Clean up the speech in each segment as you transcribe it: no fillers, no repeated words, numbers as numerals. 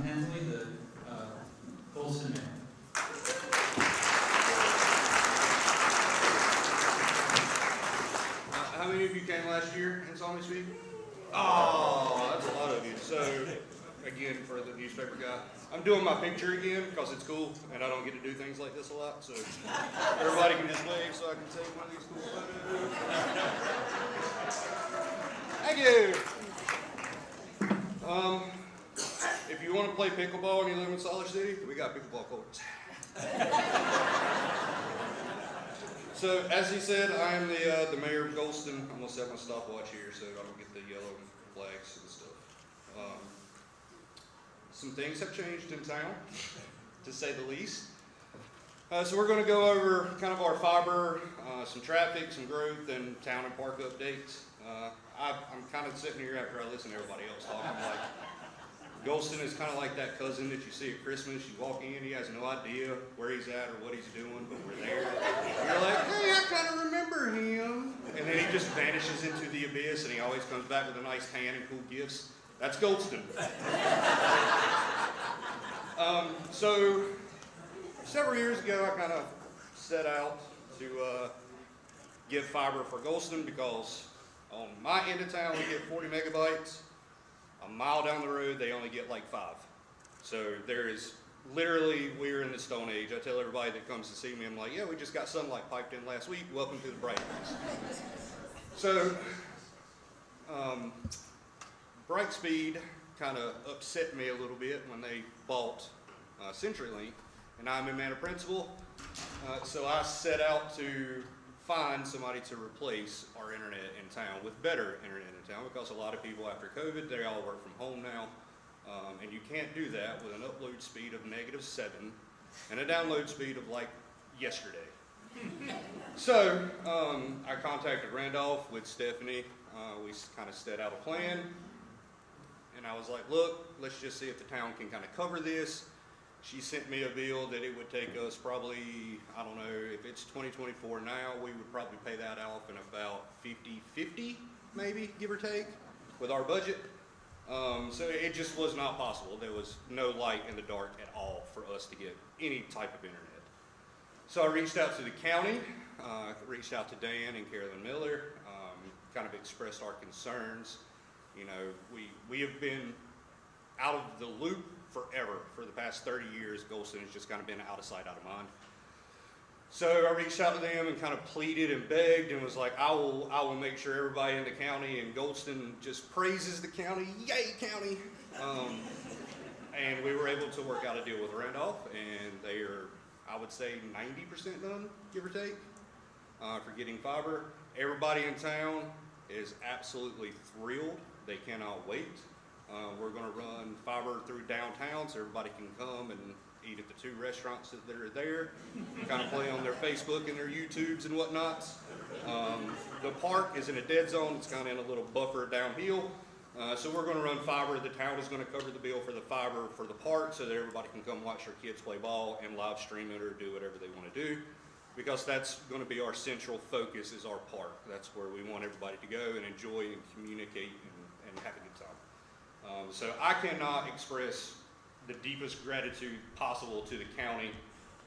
Hensley, the Goldston mayor. How many of you came last year and saw me speak? Oh, that's a lot of you. So, again, for the newspaper guy, I'm doing my picture again because it's cool and I don't get to do things like this a lot. So, everybody can just wave so I can take one of these cool photos. Thank you. If you want to play pickleball and you live in Solid City, we got pickleball courts. So, as he said, I am the mayor of Goldston. I'm going to set my stopwatch here so I don't get the yellow flags and stuff. Some things have changed in town, to say the least. So we're going to go over kind of our fiber, some traffic, some growth, and town and park updates. I'm kind of sitting here after I listen to everybody else talk. I'm like, Goldston is kind of like that cousin that you see at Christmas. You walk in, he has no idea where he's at or what he's doing, but we're there. You're like, hey, I kind of remember him. And then he just vanishes into the abyss, and he always comes back with a nice tan and cool gifts. That's Goldston. So several years ago, I kind of set out to get fiber for Goldston because on my end of town, we get 40 megabytes. A mile down the road, they only get like 5. So there is literally, we're in the Stone Age. I tell everybody that comes to see me, I'm like, yeah, we just got sunlight piped in last week. Welcome to the bright days. So, Brightspeed kind of upset me a little bit when they bought CenturyLink, and I'm a man of principle. So I set out to find somebody to replace our internet in town with better internet in town, because a lot of people after COVID, they all work from home now, and you can't do that with an upload speed of -7 and a download speed of like yesterday. So I contacted Randolph with Stephanie. We kind of set out a plan, and I was like, look, let's just see if the town can kind of cover this. She sent me a bill that it would take us probably, I don't know, if it's 2024 now, we would probably pay that off in about 50-50, maybe, give or take, with our budget. So it just was not possible. There was no light in the dark at all for us to get any type of internet. So I reached out to the county, reached out to Dan and Carolyn Miller, kind of expressed our concerns. You know, we have been out of the loop forever. For the past 30 years, Goldston has just kind of been out of sight, out of mind. So I reached out to them and kind of pleaded and begged and was like, I will make sure everybody in the county and Goldston just praises the county. Yay, county! And we were able to work out a deal with Randolph, and they are, I would say, 90% done, give or take, for getting fiber. Everybody in town is absolutely thrilled. They cannot wait. We're going to run fiber through downtown so everybody can come and eat at the 2 restaurants that are there, kind of play on their Facebook and their YouTubes and whatnot. The park is in a dead zone. It's kind of in a little buffer downhill. So we're going to run fiber. The town is going to cover the bill for the fiber for the park so that everybody can come watch their kids play ball and live stream it or do whatever they want to do, because that's going to be our central focus, is our park. That's where we want everybody to go and enjoy and communicate and have a good time. So I cannot express the deepest gratitude possible to the county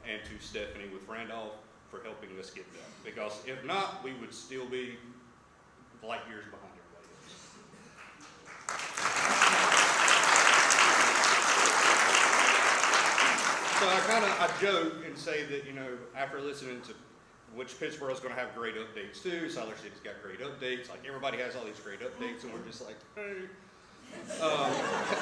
and to Stephanie with Randolph for helping us get that. Because if not, we would still be light years behind everybody else. So I joke and say that, you know, after listening to which Pittsburgh's going to have great updates too, Solid City's got great updates. Like, everybody has all these great updates, and we're just like, hey.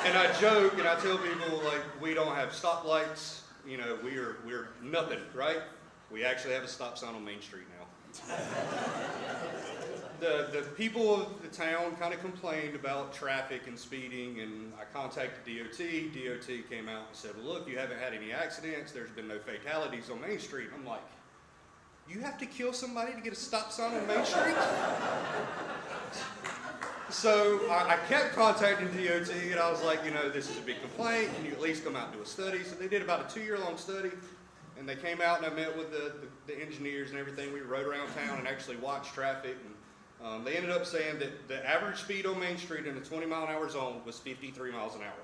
And I joke and I tell people, like, we don't have stoplights, you know, we're nothing, right? We actually have a stop sign on Main Street now. The people of the town kind of complained about traffic and speeding, and I contacted DOT. DOT came out and said, well, look, you haven't had any accidents, there's been no fatalities on Main Street. I'm like, you have to kill somebody to get a stop sign on Main Street? So I kept contacting DOT, and I was like, you know, this is a big complaint. Can you at least come out and do a study? So they did about a 2-year-long study, and they came out, and I met with the engineers and everything. We rode around town and actually watched traffic. And they ended up saying that the average speed on Main Street in a 20-mile-an-hour zone was 53 miles an hour.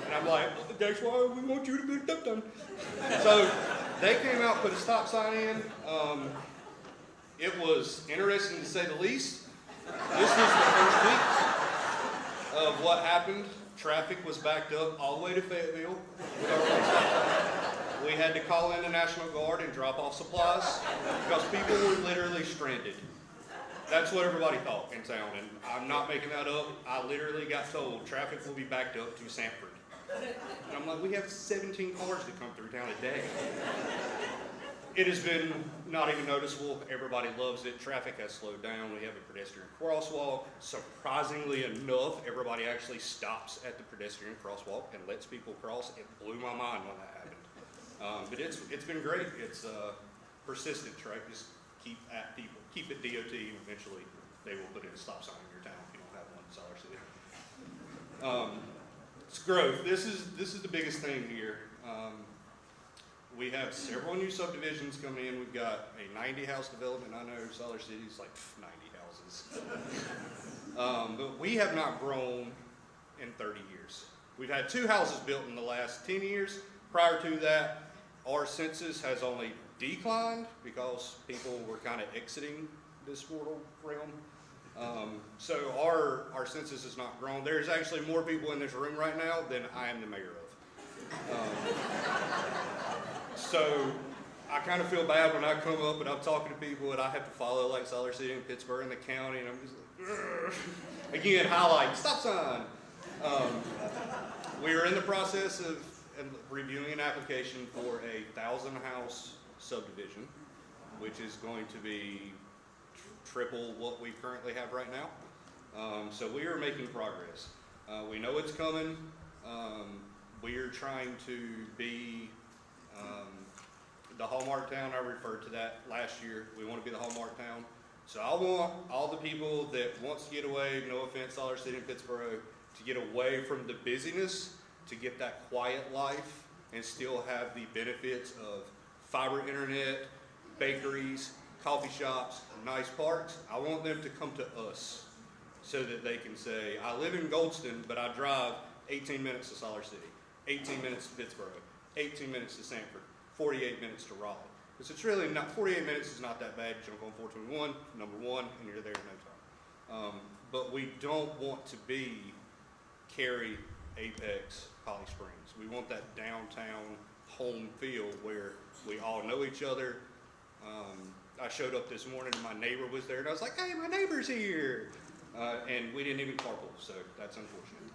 And I'm I'm like, that's why we want you to get that done. So they came out, put a stop sign in. It was interesting to say the least. This was the first week of what happened. Traffic was backed up all the way to Fayetteville. We had to call in the National Guard and drop off supplies because people were literally stranded. That's what everybody thought in town, and I'm not making that up. I literally got told traffic will be backed up to Sanford. And I'm like, we have 17 cars that come through town a day. It has been not even noticeable. Everybody loves it. Traffic has slowed down. We have a pedestrian crosswalk. Surprisingly enough, everybody actually stops at the pedestrian crosswalk and lets people cross. It blew my mind when that happened. But it's been great. It's persistence, right? Just keep at people. Keep it DOT, and eventually they will put in a stop sign in your town if you don't have one in Siler City. It's growth. This is the biggest thing here. We have several new subdivisions coming in. We've got a 90-house development. I know Siler City is like 90 houses. But we have not grown in 30 years. We've had 2 houses built in the last 10 years. Prior to that, our census has only declined because people were kind of exiting this mortal realm. So our census has not grown. There's actually more people in this room right now than I am the mayor of. So I kind of feel bad when I come up and I'm talking to people and I have to follow like Siler City and Pittsburgh and the county, and I'm just like, again, highlight, stop sign. We are in the process of reviewing an application for a 1,000-house subdivision, which is going to be triple what we currently have right now. So we are making progress. We know it's coming. We are trying to be the Hallmark town. I referred to that last year. We want to be the Hallmark town. So I want all the people that wants to get away, no offense, Siler City and Pittsburgh, to get away from the busyness, to get that quiet life and still have the benefits of fiber internet, bakeries, coffee shops, nice parks. I want them to come to us so that they can say, I live in Goldston, but I drive 18 minutes to Siler City, 18 minutes to Pittsburgh, 18 minutes to Sanford, 48 minutes to Raleigh. Because it's really not, 48 minutes is not that bad. You jump on 421, number 1, and you're there in no time. But we don't want to be Cary, Apex, Holly Springs. We want that downtown home feel where we all know each other. I showed up this morning and my neighbor was there and I was like, hey, my neighbor's here. And we didn't even carpool, so that's unfortunate.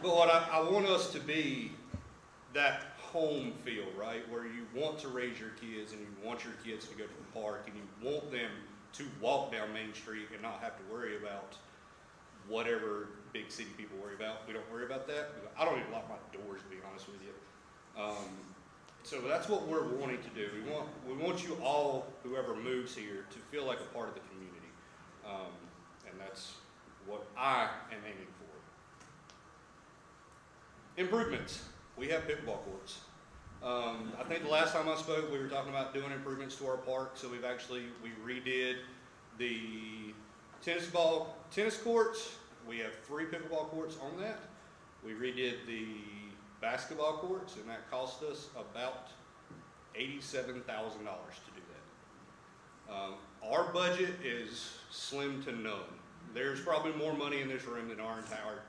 But what I want us to be, that home feel, right? Where you want to raise your kids and you want your kids to go to the park and you want them to walk down Main Street and not have to worry about whatever big city people worry about. We don't worry about that. I don't even lock my doors, to be honest with you. So that's what we're wanting to do. We want you all, whoever moves here, to feel like a part of the community. And that's what I am aiming for. Improvements. We have pickleball courts. I think the last time I spoke, we were talking about doing improvements to our park. So we redid the tennis courts. We have 3 pickleball courts on that. We redid the basketball courts, and that cost us about $87,000 to do that. Our budget is slim to none. There's probably more money in this room than our entire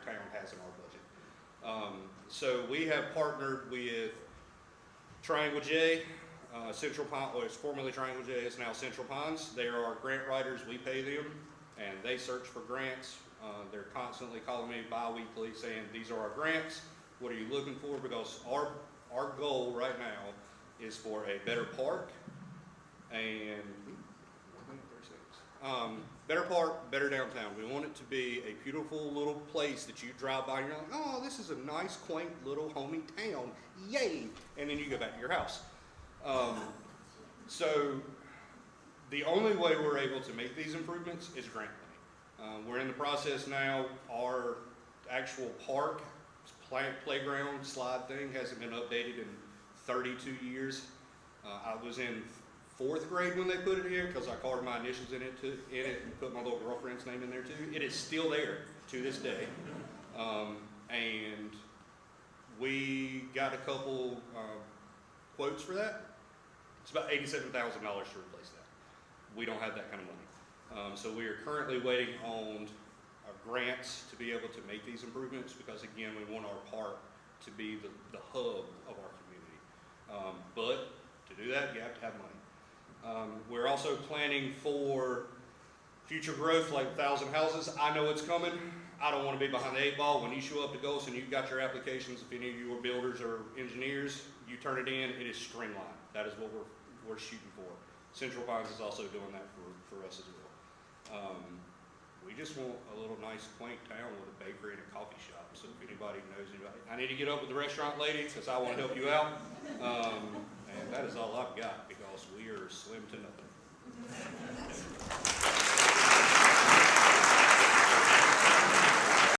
town has in our budget. So we have partnered with Triangle J, Central Pine, well, it's formerly Triangle J, it's now Central Pines. They are our grant writers, we pay them, and they search for grants. They're constantly calling me bi-weekly saying, these are our grants, what are you looking for? Because our goal right now is for a better park and better park, better downtown. We want it to be a beautiful little place that you drive by and you're like, oh, this is a nice, quaint little homey town, yay! And then you go back to your house. So the only way we're able to make these improvements is grant money. We're in the process now. Our actual park, playground, slide thing hasn't been updated in 32 years. I was in 4th grade when they put it here because I carved my initials in it and put my little girlfriend's name in there too. It is still there to this day. and we got a couple quotes for that. It's about $87,000 to replace that. We don't have that kind of money. So we are currently waiting on grants to be able to make these improvements, because again, we want our park to be the hub of our community. But to do that, you have to have money. We're also planning for future growth, like 1,000 houses. I know it's coming. I don't want to be behind the 8 ball. When you show up to Goldston, you've got your applications. If any of you are builders or engineers, you turn it in, it is streamlined. That is what we're shooting for. Central Pines is also doing that for us as well. We just want a little nice quaint town with a bakery and a coffee shop. So if anybody knows anybody, I need to get up with the restaurant lady because I want to help you out. And that is all I've got, because we are slim to nothing.